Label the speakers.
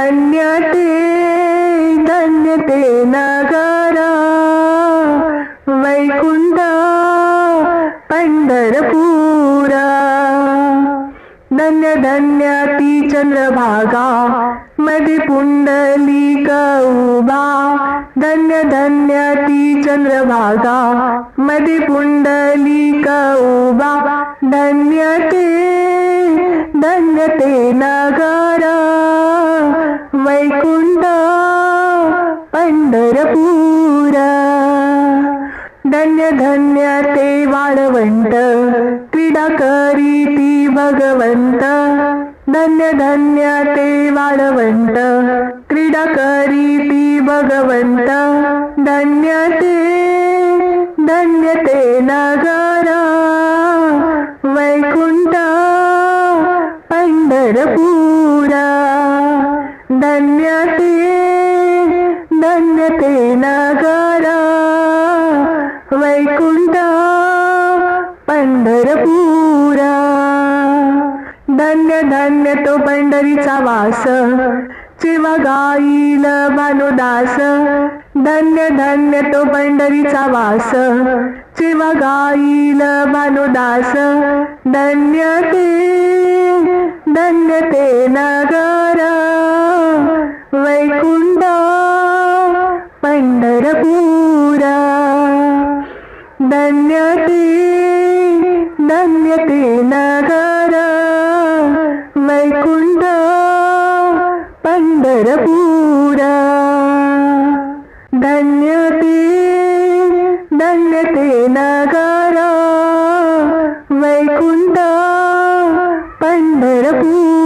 Speaker 1: धन्य ते नगर वैकुंठ पंढरपुरा। धन्य धन्य ती चंद्रभागा मध्ये पुंडलिक उभा। धन्य धन्य ती चंद्रभागा मध्ये पुंडलिक उभा। धन्य ते नगर वैकुंठ पंढरपुरा। धन्य धन्य ते वाळवंट क्रीडा करीती भगवंत। धन्य धन्य ते वाळवंट क्रीडा करीती भगवंत। धन्य ते नगर वैकुंठ पंढरपुरा। धन्य ते नगर वैकुंठ पंढरपुरा। धन्य धन्य तो पंढरीचा वास जेव्हा गाईल भानुदास। धन्य धन्य तो पंढरीचा वास जेव्हा गाईल भानुदास। धन्य ते नगर वैकुंठ पंढरपुरा। धन्य ते नगर वैकुंठ पंढरपुरा। धन्य ते नगर वैकुंठ पंढरपुरा।